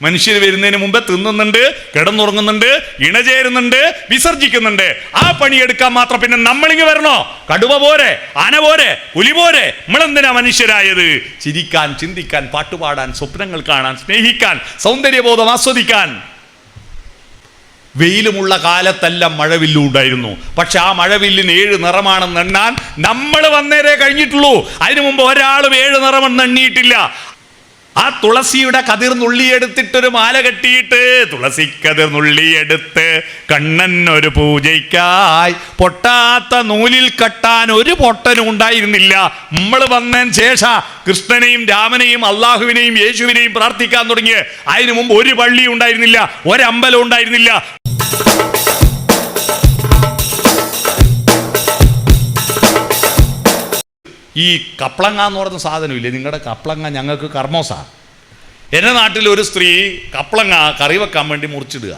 മനുഷ്യർ വരുന്നതിന് മുമ്പ് തിന്നുന്നുണ്ട്, കിടന്നുറങ്ങുന്നുണ്ട്, ഇണചേരുന്നുണ്ട്, വിസർജിക്കുന്നുണ്ട്. ആ പണിയെടുക്കാൻ മാത്രം പിന്നെ നമ്മളിങ്ങ് വരണോ? കടുവ പോരെ, ആന പോരെ, പുലി പോരെ? നമ്മളെന്തിനാ മനുഷ്യരായത്? ചിരിക്കാൻ, ചിന്തിക്കാൻ, പാട്ടുപാടാൻ, സ്വപ്നങ്ങൾ കാണാൻ, സ്നേഹിക്കാൻ, സൗന്ദര്യബോധം ആസ്വദിക്കാൻ. വെയിലുമുള്ള കാലത്തെല്ലാം മഴവില്ലുണ്ടായിരുന്നു. പക്ഷെ ആ മഴവില്ലിന് 7 നിറമാണെന്ന് എണ്ണാൻ നമ്മൾ വന്നേരേ കഴിഞ്ഞിട്ടുള്ളൂ. അതിനു മുമ്പ് ഒരാളും 7 നിറമെന്ന് എണ്ണിയിട്ടില്ല. ആ തുളസിയുടെ കതിർ നുള്ളിയെടുത്തിട്ടൊരു മാല കെട്ടിയിട്ട്, തുളസി കതിർ നുള്ളിയെടുത്ത് കണ്ണൻ ഒരു പൂജയ്ക്കായി പൊട്ടാത്ത നൂലിൽ കെട്ടാൻ ഒരു പൊട്ടനും ഉണ്ടായിരുന്നില്ല. നമ്മൾ വന്നതിന് ശേഷം കൃഷ്ണനെയും രാമനെയും അള്ളാഹുവിനെയും യേശുവിനെയും പ്രാർത്ഥിക്കാൻ തുടങ്ങി. അതിനു മുമ്പ് ഒരു പള്ളി ഉണ്ടായിരുന്നില്ല, ഒരമ്പലം ഉണ്ടായിരുന്നില്ല. ഈ കപ്ലങ്ങ എന്ന് പറയുന്ന സാധനമില്ലേ, നിങ്ങളുടെ കപ്ലങ്ങ ഞങ്ങൾക്ക് കർമ്മോസാ. എൻ്റെ നാട്ടിൽ ഒരു സ്ത്രീ കപ്ലങ്ങ കറി വെക്കാൻ വേണ്ടി മുറിച്ചിടുക.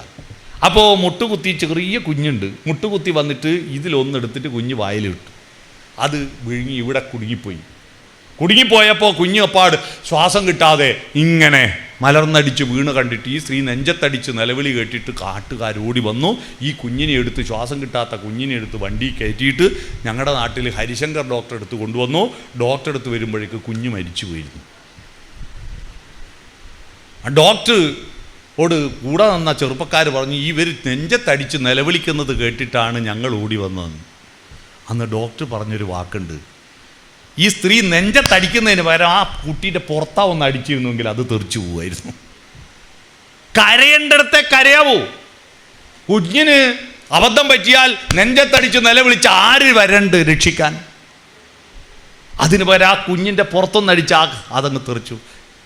അപ്പോൾ മുട്ടുകുത്തി ചെറിയ കുഞ്ഞുണ്ട്. മുട്ടുകുത്തി വന്നിട്ട് ഇതിലൊന്നെടുത്തിട്ട് കുഞ്ഞ് വായിലിട്ടു. അത് വിഴുങ്ങി ഇവിടെ കുടുങ്ങിപ്പോയപ്പോൾ കുഞ്ഞ് അപ്പാട് ശ്വാസം കിട്ടാതെ ഇങ്ങനെ മലർന്നടിച്ച് വീണ് കണ്ടിട്ട് ഈ സ്ത്രീ നെഞ്ചത്തടിച്ച് നിലവിളി കേട്ടിട്ട് കാട്ടുകാരോടി വന്നു. ഈ കുഞ്ഞിനെ എടുത്ത്, ശ്വാസം കിട്ടാത്ത കുഞ്ഞിനെ എടുത്ത് വണ്ടി കയറ്റിയിട്ട് ഞങ്ങളുടെ നാട്ടിൽ ഹരിശങ്കർ ഡോക്ടറെ അടുത്ത് കൊണ്ടുവന്നു. ഡോക്ടറെ അടുത്ത് വരുമ്പോഴേക്ക് കുഞ്ഞ് മരിച്ചു പോയിരുന്നു. ആ ഡോക്ടറോട് കൂടെ നിന്ന ചെറുപ്പക്കാർ പറഞ്ഞു, ഇവർ നെഞ്ചത്തടിച്ച് നിലവിളിക്കുന്നത് കേട്ടിട്ടാണ് ഞങ്ങൾ ഓടി വന്നതെന്ന്. അന്ന് ഡോക്ടർ പറഞ്ഞൊരു വാക്കുണ്ട്, ഈ സ്ത്രീ നെഞ്ചത്തടിക്കുന്നതിന് പകരം ആ കുട്ടിയുടെ പുറത്താ ഒന്ന് അടിച്ചിരുന്നെങ്കിൽ അത് തെറിച്ചു പോവായിരുന്നു. കരയേണ്ടടത്തെ കരയാവൂ. കുഞ്ഞിന് അബദ്ധം പറ്റിയാൽ നെഞ്ചത്തടിച്ച് നിലവിളിച്ച് ആര് വരണ്ട് രക്ഷിക്കാൻ? അതിന് പകരം ആ കുഞ്ഞിൻ്റെ പുറത്തൊന്നടിച്ച് അതങ്ങ് തെറിച്ചു.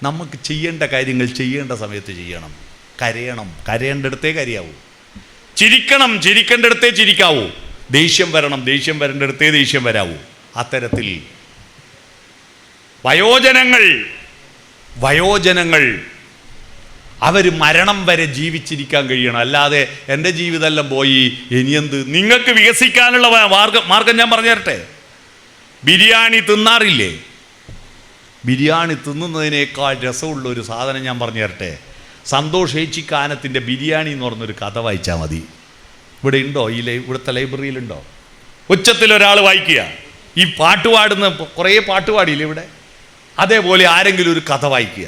നമുക്ക് ചെയ്യേണ്ട കാര്യങ്ങൾ ചെയ്യേണ്ട സമയത്ത് ചെയ്യണം. കരയണം, കരയേണ്ടടത്തേ കരയാവൂ. ചിരിക്കണം, ചിരിക്കേണ്ടടത്തേ ചിരിക്കാവൂ. ദേഷ്യം വരണം, ദേഷ്യം വരേണ്ടടത്തേ ദേഷ്യം വരാവൂ. അത്തരത്തിൽ വയോജനങ്ങൾ അവർ മരണം വരെ ജീവിച്ചിരിക്കാൻ കഴിയണം. അല്ലാതെ എൻ്റെ ജീവിതമെല്ലാം പോയി ഇനിയെന്ത്? നിങ്ങൾക്ക് വികസിക്കാനുള്ള മാർഗം ഞാൻ പറഞ്ഞു തരട്ടെ. ബിരിയാണി തിന്നാറില്ലേ? ബിരിയാണി തിന്നുന്നതിനേക്കാൾ രസമുള്ള ഒരു സാധനം ഞാൻ പറഞ്ഞു തരട്ടെ. സന്തോഷ് ഏച്ചിക്കാനത്തിൻ്റെ ബിരിയാണി എന്ന് പറഞ്ഞൊരു കഥ വായിച്ചാൽ മതി. ഇവിടെ ഉണ്ടോ? ഇവിടുത്തെ ലൈബ്രറിയിലുണ്ടോ? ഉച്ചത്തിലൊരാൾ വായിക്കുക. ഈ പാട്ടുപാടുന്ന കുറേ പാട്ടുപാടിയില്ലേ ഇവിടെ? അതേപോലെ ആരെങ്കിലും ഒരു കഥ വായിക്കുക.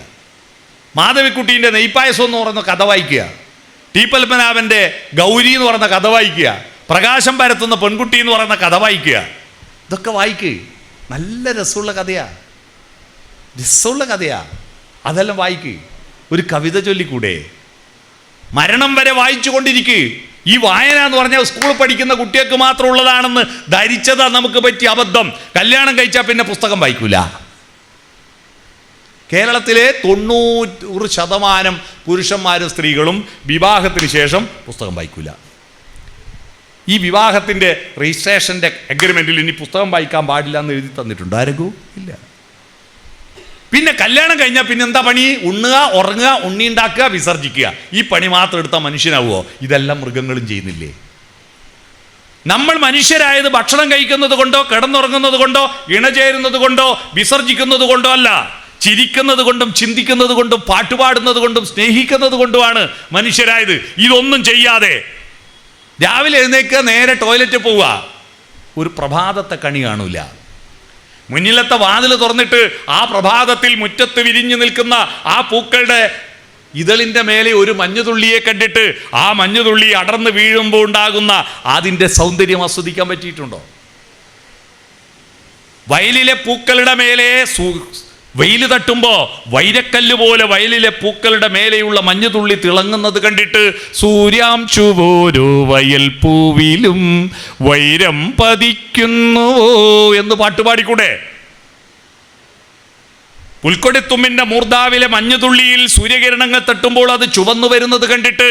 മാധവിക്കുട്ടീൻ്റെ നെയ്പ്പായസം എന്ന് പറയുന്ന കഥ വായിക്കുക. ടി പത്മനാഭൻ്റെ ഗൗരി എന്ന് പറയുന്ന കഥ വായിക്കുക. പ്രകാശം പരത്തുന്ന പെൺകുട്ടി എന്ന് പറയുന്ന കഥ വായിക്കുക. ഇതൊക്കെ വായിക്കുക. നല്ല രസമുള്ള കഥയാ. അതെല്ലാം വായിക്കുക. ഒരു കവിത ചൊല്ലിക്കൂടെ? മരണം വരെ വായിച്ചു കൊണ്ടിരിക്കുക. ഈ വായന എന്ന് പറഞ്ഞാൽ സ്കൂളിൽ പഠിക്കുന്ന കുട്ടികൾക്ക് മാത്രം ഉള്ളതാണെന്ന് ധരിച്ചതാ നമുക്ക് പറ്റിയ അബദ്ധം. കല്യാണം കഴിച്ചാൽ പിന്നെ പുസ്തകം വായിക്കൂല. കേരളത്തിലെ 90% പുരുഷന്മാരും സ്ത്രീകളും വിവാഹത്തിന് ശേഷം പുസ്തകം വായിക്കൂല. ഈ വിവാഹത്തിൻ്റെ രജിസ്ട്രേഷൻ്റെ അഗ്രിമെൻറ്റിൽ ഇനി പുസ്തകം വായിക്കാൻ പാടില്ല എന്ന് എഴുതി തന്നിട്ടുണ്ട് ആരെങ്കിലും? ഇല്ല. പിന്നെ കല്യാണം കഴിഞ്ഞാൽ പിന്നെ എന്താ പണി? ഉണ്ണുക, ഉറങ്ങുക, ഉണ്ണി ഉണ്ടാക്കുക, വിസർജിക്കുക. ഈ പണി മാത്രം എടുത്താൽ മനുഷ്യനാവുമോ? ഇതെല്ലാം മൃഗങ്ങളും ചെയ്യുന്നില്ലേ? നമ്മൾ മനുഷ്യരായത് ഭക്ഷണം കഴിക്കുന്നത് കൊണ്ടോ, കിടന്നുറങ്ങുന്നത് കൊണ്ടോ, ഇണചേരുന്നത് കൊണ്ടോ, വിസർജിക്കുന്നത് കൊണ്ടോ അല്ല. ചിരിക്കുന്നത് കൊണ്ടും, ചിന്തിക്കുന്നത് കൊണ്ടും, പാട്ടുപാടുന്നത് കൊണ്ടും, സ്നേഹിക്കുന്നത് കൊണ്ടുമാണ് മനുഷ്യരായത്. ഇതൊന്നും ചെയ്യാതെ രാവിലെ എഴുന്നേൽക്കുക, നേരെ ടോയ്ലറ്റിൽ പോവുക, ഒരു പ്രഭാതത്തെ കണി കാണൂല. മുന്നിലത്തെ വാതിൽ തുറന്നിട്ട് ആ പ്രഭാതത്തിൽ മുറ്റത്ത് വിരിഞ്ഞു നിൽക്കുന്ന ആ പൂക്കളുടെ ഇതളിൻ്റെ മേലെ ഒരു മഞ്ഞുതുള്ളിയെ കണ്ടിട്ട് ആ മഞ്ഞുതുള്ളി അടർന്ന് വീഴുമ്പോൾ ഉണ്ടാകുന്ന അതിൻ്റെ സൗന്ദര്യം ആസ്വദിക്കാൻ പറ്റിയിട്ടുണ്ടോ? വയലിലെ പൂക്കളുടെ മേലെ വെയിൽ തട്ടുമ്പോൾ വൈരക്കല്ല് പോലെ വയലിലെ പൂക്കളുടെ മേലെയുള്ള മഞ്ഞുതുള്ളി തിളങ്ങുന്നത് കണ്ടിട്ട് സൂര്യാംശുവോരോ വയൽ പൂവിലും വൈരം പതിക്കുന്നുവോ എന്ന് പാട്ടുപാടിക്കൂടെ? പുൽക്കൊടിത്തുമ്പിൻ്റെ മൂർധാവിലെ മഞ്ഞുതുള്ളിയിൽ സൂര്യകിരണങ്ങൾ തട്ടുമ്പോൾ അത് ചുവന്നു വരുന്നത് കണ്ടിട്ട്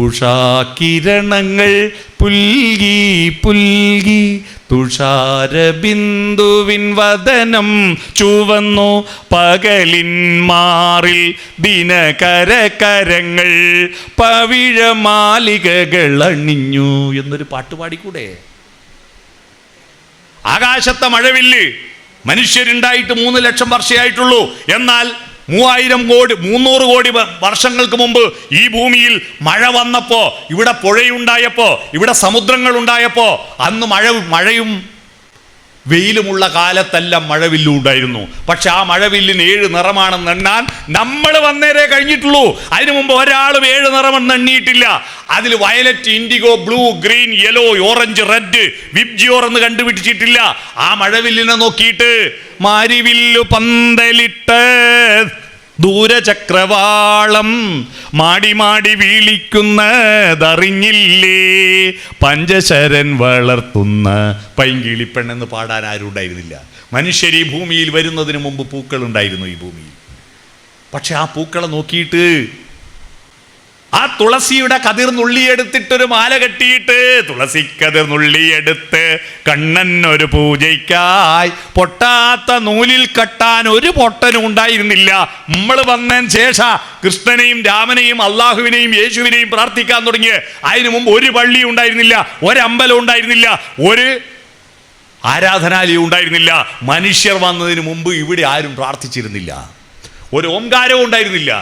ഉഷാകിരണങ്ങൾ പുൽകി പുൽകി തുഷാരബിന്ദുവിൻ വദനം ചുവന്നു പകലിൻ മാറിൽ ദിനകരകരങ്ങൾ പവിഴമാലികകൾ അണിഞ്ഞു എന്നൊരു പാട്ടുപാടിക്കൂടെ? ആകാശത്തെ മഴവില്ല് മനുഷ്യരുണ്ടായിട്ട് 3 ലക്ഷം വർഷമായിട്ടുള്ളൂ. എന്നാൽ 300 കോടി വർഷങ്ങൾക്ക് മുമ്പ് ഈ ഭൂമിയിൽ മഴ വന്നപ്പോ, ഇവിടെ പുഴയുണ്ടായപ്പോ, ഇവിടെ സമുദ്രങ്ങൾ ഉണ്ടായപ്പോ, അന്ന് മഴയും വെയിലുമുള്ള കാലത്തെല്ലാം മഴവില്ലും ഉണ്ടായിരുന്നു. പക്ഷെ ആ മഴവില്ലിന് 7 നിറമാണെന്ന് എണ്ണാൻ നമ്മൾ വന്നേരേ കഴിഞ്ഞിട്ടുള്ളൂ. അതിനു മുമ്പ് ഒരാളും 7 നിറമെന്ന് എണ്ണിയിട്ടില്ല. അതിൽ violet, IndiGo, blue, green, yellow, orange, red, VIBGYOR എന്ന് കണ്ടുപിടിച്ചിട്ടില്ല. ആ മഴവില്ലിനെ നോക്കിയിട്ട് മാരിവില്ലു പന്തലിട്ട് ദൂരചക്രവാളം മാടി മാടി വീളിക്കുന്നതറിഞ്ഞില്ലേ, പഞ്ചശരൻ വളർത്തുന്ന പൈങ്കിളിപ്പെണ്ണെന്ന് പാടാൻ ആരും ഉണ്ടായിരുന്നില്ല. മനുഷ്യർ ഈ ഭൂമിയിൽ വരുന്നതിന് മുമ്പ് പൂക്കൾ ഉണ്ടായിരുന്നു ഈ ഭൂമിയിൽ. പക്ഷെ ആ പൂക്കളെ നോക്കിയിട്ട് ആ തുളസിയുടെ കതിർ നുള്ളിയെടുത്തിട്ടൊരു മാല കെട്ടിയിട്ട്, തുളസിക്കതിർ നുള്ളിയെടുത്ത് കണ്ണൻ ഒരു പൂജയ്ക്കായി പൊട്ടാത്ത നൂലിൽ കെട്ടാൻ ഒരു പൊട്ടനും ഉണ്ടായിരുന്നില്ല. നമ്മൾ വന്നതിന് ശേഷം കൃഷ്ണനെയും രാമനെയും അള്ളാഹുവിനെയും യേശുവിനെയും പ്രാർത്ഥിക്കാൻ തുടങ്ങി. അതിനു മുമ്പ് ഒരു പള്ളി ഉണ്ടായിരുന്നില്ല, ഒരമ്പലം ഉണ്ടായിരുന്നില്ല, ഒരു ആരാധനാലയം ഉണ്ടായിരുന്നില്ല. മനുഷ്യർ വന്നതിന് മുമ്പ് ഇവിടെ ആരും പ്രാർത്ഥിച്ചിരുന്നില്ല. ഒരു ഓംകാരവും ഉണ്ടായിരുന്നില്ല,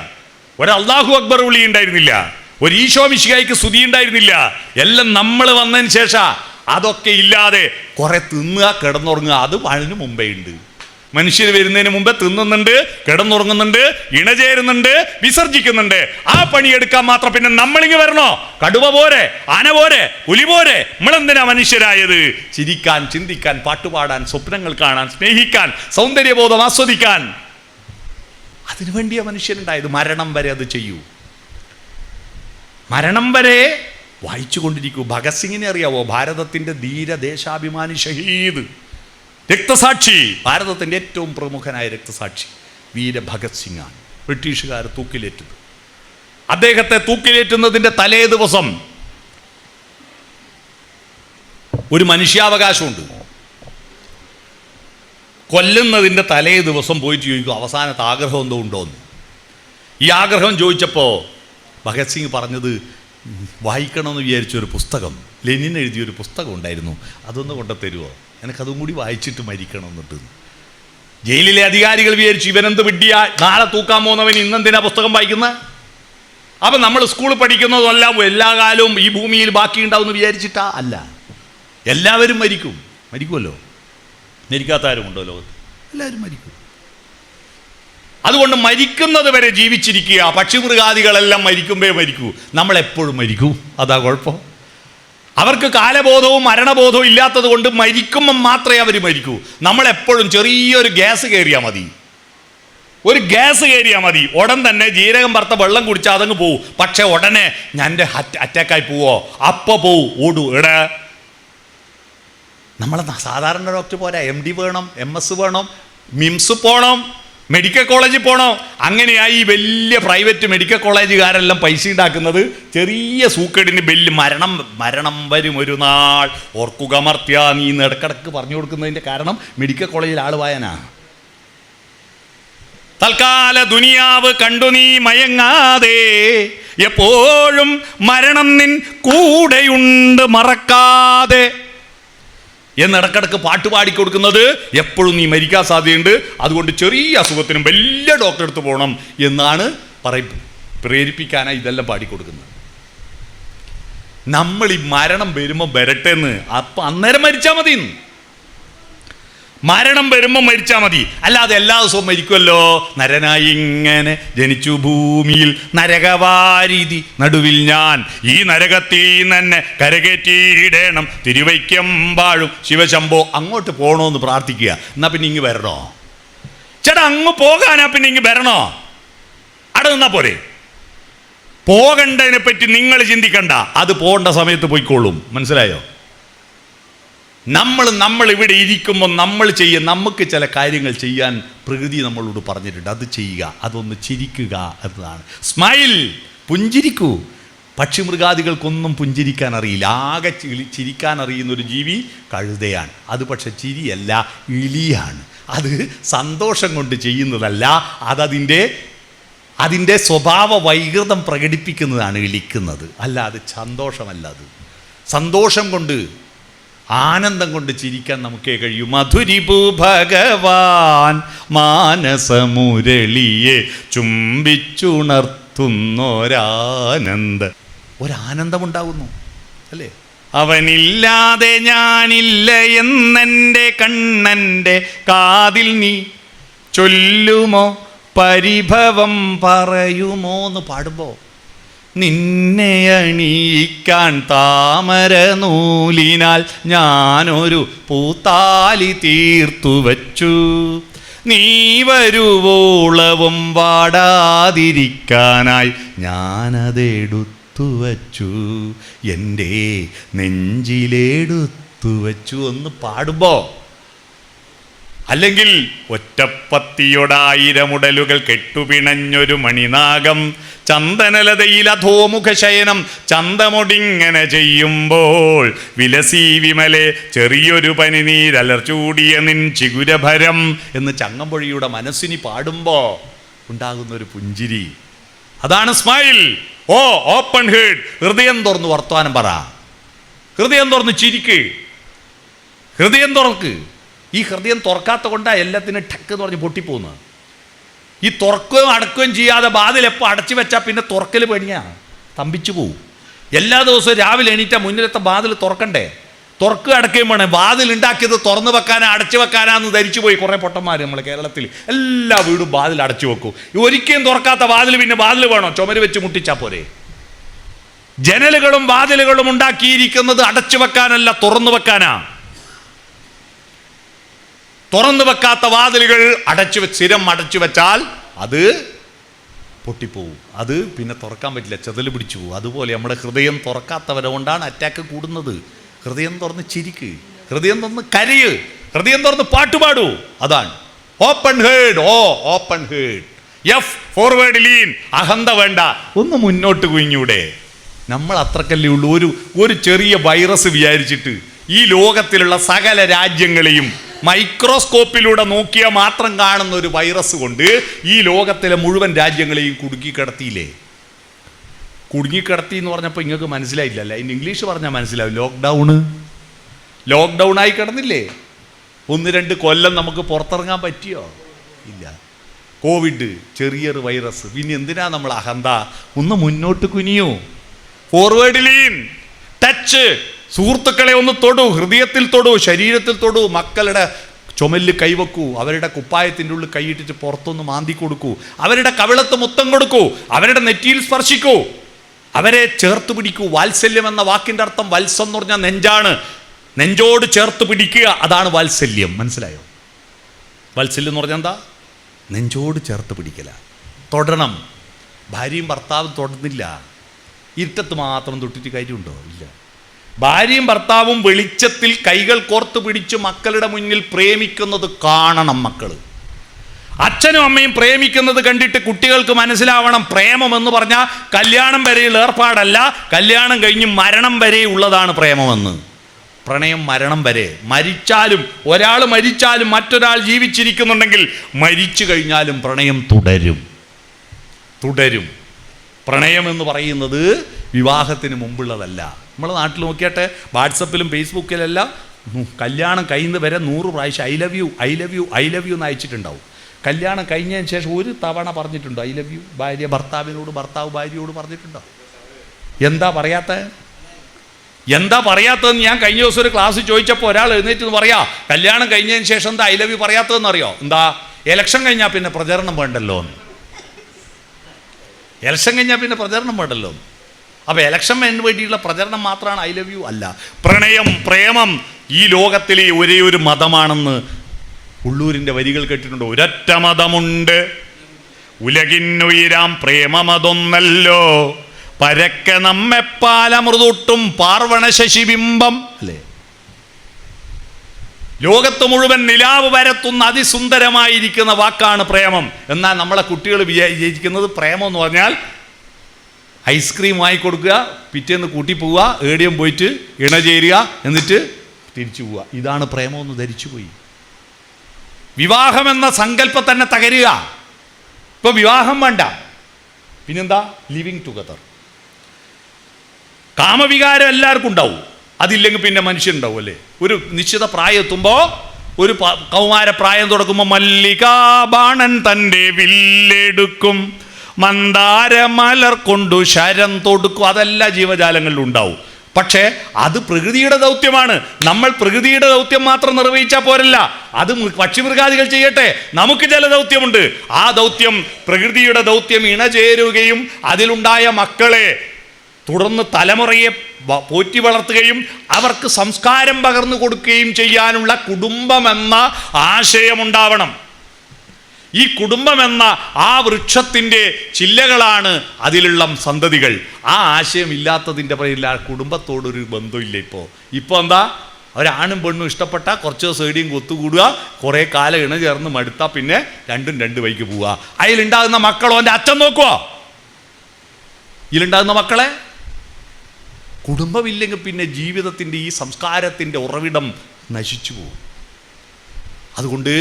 ഒരു അല്ലാഹു അക്ബർ വിളി ഉണ്ടായിരുന്നില്ല, ഒരു ഈശോ മിശിഹായ്ക്ക് സ്തുതി ഉണ്ടായിരുന്നില്ല. എല്ലാം നമ്മൾ വന്നതിന് ശേഷം അതൊക്കെ ഇല്ലാതെ കുറെ തിന്നുക, കിടന്നുറങ്ങുക, അത് അതിന് മുമ്പേ ഉണ്ട്. മനുഷ്യർ വരുന്നതിന് മുമ്പേ തിന്നുന്നുണ്ട്, കിടന്നുറങ്ങുന്നുണ്ട്, ഇണചേരുന്നുണ്ട്, വിസർജിക്കുന്നുണ്ട്. ആ പണിയെടുക്കാൻ മാത്രം പിന്നെ നമ്മളിങ്ങ് വരണോ? കടുവ പോരെ, ആന പോരെ, പുലി പോരെ? നമ്മളെന്തിനാ മനുഷ്യരായത്? ചിരിക്കാൻ, ചിന്തിക്കാൻ, പാട്ടുപാടാൻ, സ്വപ്നങ്ങൾ കാണാൻ, സ്നേഹിക്കാൻ, സൗന്ദര്യബോധം ആസ്വദിക്കാൻ. അതിനുവേണ്ടിയാ മനുഷ്യനുണ്ടായത്. മരണം വരെ അത് ചെയ്യൂ. മരണം വരെ വായിച്ചു കൊണ്ടിരിക്കൂ. ഭഗത് സിംഗിനെ അറിയാവോ? ഭാരതത്തിൻ്റെ ധീര ദേശാഭിമാനി ഷഹീദ്, രക്തസാക്ഷി, ഭാരതത്തിൻ്റെ ഏറ്റവും പ്രമുഖനായ രക്തസാക്ഷി വീര ഭഗത് സിംഗാണ്. ബ്രിട്ടീഷുകാർ തൂക്കിലേറ്റുന്നത്. അദ്ദേഹത്തെ തൂക്കിലേറ്റുന്നതിൻ്റെ തലേ ദിവസം ഒരു മനുഷ്യാവകാശമുണ്ട്. കൊല്ലുന്നതിൻ്റെ തലേ ദിവസം പോയിട്ട് ചോദിക്കും അവസാനത്തെ ആഗ്രഹം എന്തോ ഉണ്ടോയെന്ന്. ഈ ആഗ്രഹം ചോദിച്ചപ്പോൾ ഭഗത് സിംഗ് പറഞ്ഞത്, വായിക്കണമെന്ന് വിചാരിച്ചൊരു പുസ്തകം, ലെനിൻ എഴുതിയൊരു പുസ്തകം ഉണ്ടായിരുന്നു, അതൊന്ന് കൊണ്ടു തരുമോ, എനിക്കതും കൂടി വായിച്ചിട്ട് മരിക്കണം എന്നിട്ട്. ജയിലിലെ അധികാരികൾ വിചാരിച്ചു ഇവനെന്ത് വിഡ്ഢിയാ, നാളെ തൂക്കാൻ പോകുന്നവൻ ഇന്നെന്തിനാ പുസ്തകം വായിക്കുന്നത്? അപ്പം നമ്മൾ സ്കൂളിൽ പഠിക്കുന്നതല്ല എല്ലാ കാലവും ഈ ഭൂമിയിൽ ബാക്കിയുണ്ടാവും എന്ന് വിചാരിച്ചിട്ടാ? അല്ല, എല്ലാവരും മരിക്കുമല്ലോ. മരിക്കാത്ത ആരുമുണ്ടോ ലോകത്ത്? എല്ലാവരും മരിക്കും. അതുകൊണ്ട് മരിക്കുന്നത് വരെ ജീവിച്ചിരിക്കുക. പക്ഷിമൃഗാദികളെല്ലാം മരിക്കുമ്പേ മരിക്കൂ, നമ്മളെപ്പോഴും മരിക്കൂ. അതാ കുഴപ്പം. അവർക്ക് കാലബോധവും മരണബോധവും ഇല്ലാത്തത് കൊണ്ട് മരിക്കുമ്പം മാത്രമേ അവർ മരിക്കൂ. നമ്മളെപ്പോഴും ചെറിയൊരു ഗ്യാസ് കയറിയാൽ മതി, ഒരു ഗ്യാസ് കയറിയാൽ മതി, ഉടൻ തന്നെ ജീരകം വറുത്ത വെള്ളം കുടിച്ചാൽ അതങ്ങ് പോവും. പക്ഷെ ഉടനെ എൻ്റെ അറ്റാക്കായി പോവോ? അപ്പോൾ പോവും, ഓടൂ. എടാ, നമ്മളെ സാധാരണ ഡോക്ടർ പോരാ, MD വേണം, MS വേണം, മിംസ് പോകണം, മെഡിക്കൽ കോളേജിൽ പോകണം. അങ്ങനെയായി ഈ വലിയ പ്രൈവറ്റ് മെഡിക്കൽ കോളേജുകാരെല്ലാം പൈസ ഉണ്ടാക്കുന്നത് ചെറിയ സൂക്കേടിന് ബെല്ല്. മരണം വരും ഒരു നാൾ ഓർക്കുക മർത്യ, നീ ഇടക്കിടക്ക് പറഞ്ഞു കൊടുക്കുന്നതിൻ്റെ കാരണം മെഡിക്കൽ കോളേജിൽ ആൾ വായനാ. തൽക്കാല ദുനിയാവ് കണ്ടു നീ മയങ്ങാതെ, എപ്പോഴും മരണം നിൻ കൂടെയുണ്ട് മറക്കാതെ എന്ന് ഇടക്കിടക്ക് പാട്ട് പാടിക്കൊടുക്കുന്നത്. എപ്പോഴും നീ മരിക്കാൻ സാധ്യതയുണ്ട്, അതുകൊണ്ട് ചെറിയ അസുഖത്തിനും വലിയ ഡോക്ടറെ അടുത്ത് പോകണം എന്നാണ് പ്രേരിപ്പിക്കാനാണ് ഇതെല്ലാം പാടിക്കൊടുക്കുന്നത്. നമ്മൾ ഈ മരണം വരുമ്പോൾ വരട്ടെ എന്ന്, അപ്പം അന്നേരം മരിച്ചാൽ മതി. മരണം വരുമ്പോൾ മരിച്ചാൽ മതി, അല്ലാതെ എല്ലാ ദിവസവും മരിക്കുമല്ലോ. നരനായി ഇങ്ങനെ ജനിച്ചു ഭൂമിയിൽ നരകവാരിധി നടുവിൽ ഞാൻ, ഈ നരകത്തിൽ തന്നെ കരകയറ്റിയിടണം തിരുവയ്ക്കമ്പാഴും ശിവശംഭോ. അങ്ങോട്ട് പോകണമെന്ന് പ്രാർത്ഥിക്കുക. എന്നാൽ പിന്നെ ഇങ്ങ് വരണോ? ചേട്ടാ അങ്ങ് പോകാനാ പിന്നെ ഇങ്ങ് വരണോ? അവിടെ നിന്നാ പോരെ. പോകേണ്ടതിനെ പറ്റി നിങ്ങൾ ചിന്തിക്കണ്ട, അത് പോകേണ്ട സമയത്ത് പോയിക്കോളും. മനസ്സിലായോ? നമ്മൾ ഇവിടെ ഇരിക്കുമ്പോൾ നമുക്ക് ചില കാര്യങ്ങൾ ചെയ്യാൻ പ്രകൃതി നമ്മളോട് പറഞ്ഞിട്ടുണ്ട്. അത് ചെയ്യുക, അതൊന്ന് ചിരിക്കുക എന്നതാണ്. സ്മൈൽ, പുഞ്ചിരിക്കൂ. പക്ഷിമൃഗാദികൾക്കൊന്നും പുഞ്ചിരിക്കാൻ അറിയില്ല. ആകെ ചിരിക്കാൻ അറിയുന്നൊരു ജീവി കഴുതയാണ്. അത് പക്ഷെ ചിരിയല്ല, ഇളിയാണ്. അത് സന്തോഷം കൊണ്ട് ചെയ്യുന്നതല്ല, അതിൻ്റെ സ്വഭാവ വൈകൃതം പ്രകടിപ്പിക്കുന്നതാണ് ഇളിക്കുന്നത്, അല്ല അത് സന്തോഷമല്ല. അത് സന്തോഷം കൊണ്ട് ആനന്ദം കൊണ്ട് ചിരിക്കാൻ നമുക്കേ കഴിയൂ. മധുരിപു ഭഗവാൻ മാനസമുരളിയെ ഒരാനന്ദമുണ്ടാകുന്നു അല്ലേ? അവനില്ലാതെ ഞാനില്ല എന്നെൻ്റെ കണ്ണൻ്റെ കാതിൽ നീ ചൊല്ലുമോ, പരിഭവം പറയുമോ എന്ന് പാടുമ്പോൾ നിന്നെ അണിയിക്കാൻ താമര നൂലിനാൽ ഞാനൊരു പൂത്താലി തീർത്തു വച്ചു, നീ വരുവോളവും വാടാതിരിക്കാനായി ഞാനതെടുത്തു വച്ചു, എൻ്റെ നെഞ്ചിലെടുത്തു വച്ചു എന്ന് പാടുമ്പോൾ, അല്ലെങ്കിൽ ഒറ്റപ്പത്തിയൊടായിരമുടലുകൾ കെട്ടുപിണഞ്ഞൊരു മണിനാഗം ചന്ദനലതയിൽ അധോമുഖ ശയനം ചന്തമൊടിങ്ങനെ ചെയ്യുമ്പോൾ വിലസി വിമലെ ചെറിയൊരു പനിനീരലർച്ചൂടിയ നിൻ ചിഗുരഭരം എന്ന് ചങ്ങമ്പുഴയുടെ മനസ്സിനി പാടുമ്പോൾ ഉണ്ടാകുന്നൊരു പുഞ്ചിരി, അതാണ് സ്മൈൽ. ഓ ഓപ്പൺ ഹേർട്ട്, ഹൃദയം തുറന്ന് വർത്തമാനം പറ, ഹൃദയം തുറന്ന് ചിരിക്ക്, ഹൃദയം തുറക്ക്. ഈ ഹൃദയം തുറക്കാത്ത കൊണ്ടാണ് എല്ലാത്തിനും ടക്ക് എന്ന് പറഞ്ഞ് പൊട്ടിപ്പോകുന്നത്. ഈ തുറക്കുകയും അടക്കുകയും ചെയ്യാതെ വാതിൽ എപ്പോൾ അടച്ചു വെച്ചാൽ പിന്നെ തുറക്കൽ പണിയാ, തമ്പിച്ചു പോവും. എല്ലാ ദിവസവും രാവിലെ എണീറ്റാൽ മുന്നിലത്തെ വാതിൽ തുറക്കണ്ടേ? തുറക്കുക അടക്കുകയും വേണം. വാതിൽ ഉണ്ടാക്കിയത് തുറന്നു വെക്കാനാ അടച്ചു വെക്കാനാന്ന് ധരിച്ചു പോയി കുറേ പൊട്ടന്മാർ നമ്മൾ കേരളത്തിൽ. എല്ലാ വീടും വാതിൽ അടച്ചു വെക്കും. ഒരിക്കലും തുറക്കാത്ത വാതിൽ പിന്നെ വാതിൽ വേണോ? ചുമര് വെച്ച് മുട്ടിച്ചാൽ പോരെ? ജനലുകളും വാതിലുകളും ഉണ്ടാക്കിയിരിക്കുന്നത് അടച്ചു വെക്കാനല്ല, തുറന്നു വെക്കാനാ. തുറന്നു വെക്കാത്ത വാതിലുകൾ സ്ഥിരം അടച്ചു വെച്ചാൽ അത് പൊട്ടിപ്പോവും, അത് പിന്നെ തുറക്കാൻ പറ്റില്ല, ചെതല് പിടിച്ചു പോകും. അതുപോലെ നമ്മുടെ ഹൃദയം തുറക്കാത്തവരെ കൊണ്ടാണ് അറ്റാക്ക് കൂടുന്നത്. ഹൃദയം തുറന്ന് ചിരിക്ക്, ഹൃദയം തുറന്ന് കരയ്, ഹൃദയം തുറന്ന് പാട്ടുപാടൂ. അതാണ് open heart. Oh open heart. F forward lean. അഹന്ത വേണ്ട, ഒന്ന് മുന്നോട്ട് കുഞ്ഞൂടെ. നമ്മൾ അത്രക്കല്ലേ ഉള്ളൂ. ഒരു ചെറിയ വൈറസ് വിചാരിച്ചിട്ട് ഈ ലോകത്തിലുള്ള സകല രാജ്യങ്ങളെയും മൈക്രോസ്കോപ്പിലൂടെ നോക്കിയാൽ മാത്രം കാണുന്ന ഒരു വൈറസ് കൊണ്ട് ഈ ലോകത്തിലെ മുഴുവൻ രാജ്യങ്ങളെയും കുടുങ്ങിക്കിടത്തിയില്ലേ? കുടുങ്ങിക്കിടത്തി എന്ന് പറഞ്ഞപ്പോൾ നിങ്ങൾക്ക് മനസ്സിലായില്ലല്ലേ? അതിന് ഇംഗ്ലീഷ് പറഞ്ഞാൽ മനസ്സിലാവും. ലോക്ക്ഡൗൺ ആയി കിടന്നില്ലേ? 1-2 കൊല്ലം നമുക്ക് പുറത്തിറങ്ങാൻ പറ്റിയോ? ഇല്ല. കോവിഡ് ചെറിയൊരു വൈറസ്. പിന്നെ എന്തിനാ നമ്മൾ അഹന്ത? ഒന്ന് മുന്നോട്ട് കുനിയൂ. Forward lean. ടച്ച്. സുഹൃത്തുക്കളെ ഒന്ന് തൊടൂ, ഹൃദയത്തിൽ തൊടൂ, ശരീരത്തിൽ തൊടൂ. മക്കളുടെ ചുമലിൽ കൈവെക്കൂ, അവരുടെ കുപ്പായത്തിൻ്റെ ഉള്ളിൽ കൈയിട്ടിട്ട് പുറത്തൊന്ന് മാന്തി കൊടുക്കൂ, അവരുടെ കവിളത്ത് മുത്തം കൊടുക്കൂ, അവരുടെ നെറ്റിയിൽ സ്പർശിക്കൂ, അവരെ ചേർത്ത് പിടിക്കൂ. വാത്സല്യം എന്ന വാക്കിൻ്റെ അർത്ഥം വത്സം എന്ന് പറഞ്ഞാൽ നെഞ്ചാണ്. നെഞ്ചോട് ചേർത്ത് പിടിക്കുക, അതാണ് വാത്സല്യം. മനസ്സിലായോ? വാത്സല്യം എന്ന് പറഞ്ഞാൽ എന്താ? നെഞ്ചോട് ചേർത്ത് പിടിക്കല. തൊടണം. ഭാര്യയും ഭർത്താവും തൊടുന്നില്ല, ഇരുട്ടത്ത് മാത്രം തൊട്ടിട്ട് കാര്യമുണ്ടോ? ഇല്ല. ഭാര്യയും ഭർത്താവും വെളിച്ചത്തിൽ കൈകൾ കോർത്ത് പിടിച്ച് മക്കളുടെ മുന്നിൽ പ്രേമിക്കുന്നത് കാണണം. മക്കൾ അച്ഛനും അമ്മയും പ്രേമിക്കുന്നത് കണ്ടിട്ട് കുട്ടികൾക്ക് മനസ്സിലാവണം. പ്രേമം എന്ന് പറഞ്ഞാൽ കല്യാണം വരെയുള്ള ഏർപ്പാടല്ല, കല്യാണം കഴിഞ്ഞ് മരണം വരെ ഉള്ളതാണ് പ്രേമമെന്ന്. പ്രണയം മരണം വരെ. ഒരാൾ മരിച്ചാലും മറ്റൊരാൾ ജീവിച്ചിരിക്കുന്നുണ്ടെങ്കിൽ മരിച്ചു കഴിഞ്ഞാലും പ്രണയം തുടരും. പ്രണയം എന്ന് പറയുന്നത് വിവാഹത്തിന് മുമ്പുള്ളതല്ല. നമ്മുടെ നാട്ടിൽ നോക്കിയാട്ടെ, വാട്സപ്പിലും ഫേസ്ബുക്കിലെല്ലാം കല്യാണം കഴിയുന്നത് വരെ 100 പ്രാവശ്യം ഐ ലവ് യു എന്ന് അയച്ചിട്ടുണ്ടാവും. കല്യാണം കഴിഞ്ഞതിന് ശേഷം ഒരു തവണ പറഞ്ഞിട്ടുണ്ടോ ഐ ലവ് യു? ഭാര്യ ഭർത്താവിനോട്, ഭർത്താവ് ഭാര്യയോട് പറഞ്ഞിട്ടുണ്ടോ? എന്താ പറയാത്തതെന്ന് ഞാൻ കഴിഞ്ഞ ദിവസം ഒരു ക്ലാസ് ചോദിച്ചപ്പോൾ ഒരാൾ എഴുന്നേറ്റ് പറയാ, കല്യാണം കഴിഞ്ഞതിന് ശേഷം എന്താ ഐ ലവ് യു പറയാത്തതെന്ന് അറിയോ? എന്താ? ഇലക്ഷൻ കഴിഞ്ഞാൽ പിന്നെ പ്രചരണം വേണ്ടല്ലോ എന്ന്. അപ്പോൾ ഇലക്ഷന് വേണ്ടിയുള്ള പ്രചരണം മാത്രമാണ് ഐ ലവ് യു? അല്ല. പ്രേമം ഈ ലോകത്തിലെ ഒരേ ഒരു മതമാണെന്ന് ഉള്ളൂരിൻ്റെ വരികൾ കേട്ടിട്ടുണ്ട്. ഒരൊറ്റ മതമുണ്ട്, ഉലകിന്നുയരാം പ്രേമമതൊന്നല്ലോ, പരക്കെ നമ്മെപ്പാലമൃതൂട്ടും പാർവണ ശശിബിംബം. അല്ലേ? ലോകത്ത് മുഴുവൻ നിലാവ് വരത്തുന്ന അതിസുന്ദരമായിരിക്കുന്ന വാക്കാണ് പ്രേമം. എന്നാൽ നമ്മളെ കുട്ടികൾ വിചാരിക്കുന്നത് പ്രേമം എന്ന് പറഞ്ഞാൽ ഐസ്ക്രീം വാങ്ങിക്കൊടുക്കുക, പിറ്റേന്ന് കൂട്ടി പോവുക, ഏടിയം പോയിട്ട് ഇണചേരുക, എന്നിട്ട് തിരിച്ചു പോവുക. ഇതാണ് പ്രേമമെന്ന് ധരിച്ചുപോയി. വിവാഹം എന്ന സങ്കല്പം തന്നെ തകരുക. ഇപ്പോൾ വിവാഹം വേണ്ട, പിന്നെന്താ? Living together. കാമവികാരം എല്ലാവർക്കും ഉണ്ടാവും. അതില്ലെങ്കിൽ പിന്നെ മനുഷ്യനുണ്ടാവും അല്ലേ? ഒരു നിശ്ചിത പ്രായം എത്തുമ്പോൾ, ഒരു കൗമാര പ്രായം തുടങ്ങുമ്പോൾ മല്ലികാബാണൻ തൻ്റെ വില്ലെടുക്കും, മന്ദാരമലർ കൊണ്ടു ശരം തൊടുക്കും. അതെല്ലാ ജീവജാലങ്ങളിലും ഉണ്ടാവും. പക്ഷേ അത് പ്രകൃതിയുടെ ദൗത്യമാണ്. നമ്മൾ പ്രകൃതിയുടെ ദൗത്യം മാത്രം നിർവഹിച്ചാൽ പോരല്ല, അത് പക്ഷിമൃഗാദികൾ ചെയ്യട്ടെ. നമുക്ക് ചില ദൗത്യമുണ്ട്. ആ ദൗത്യം, പ്രകൃതിയുടെ ദൗത്യം ഇണചേരുകയും അതിലുണ്ടായ മക്കളെ തുടർന്ന് തലമുറയെ പോറ്റി വളർത്തുകയും അവർക്ക് സംസ്കാരം പകർന്നു കൊടുക്കുകയും ചെയ്യാനുള്ള കുടുംബമെന്ന ആശയമുണ്ടാവണം. ഈ കുടുംബമെന്ന ആ വൃക്ഷത്തിൻ്റെ ചില്ലകളാണ് അതിലുള്ള സന്തതികൾ. ആ ആശയം ഇല്ലാത്തതിൻ്റെ പേരിൽ ആ കുടുംബത്തോടൊരു ബന്ധമില്ല. ഇപ്പോൾ എന്താ, ഒരാണും പെണ്ണും ഇഷ്ടപ്പെട്ട കുറച്ച് ദിവസം എവിടെയും കൊത്തുകൂടുക, കുറേ കാലം ഇണ ചേർന്ന് മടുത്താൽ പിന്നെ രണ്ടും രണ്ട് വഴിക്ക് പോവുക. അതിലുണ്ടാകുന്ന മക്കളോ എൻ്റെ അച്ഛൻ നോക്കുക. ഇതിലുണ്ടാകുന്ന മക്കളെ കുടുംബമില്ലെങ്കിൽ പിന്നെ ജീവിതത്തിൻ്റെ ഈ സംസ്കാരത്തിൻ്റെ ഉറവിടം നശിച്ചു പോകും. അതുകൊണ്ട്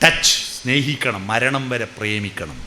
ടച്ച്, സ്നേഹിക്കണം, മരണം വരെ പ്രേമിക്കണം.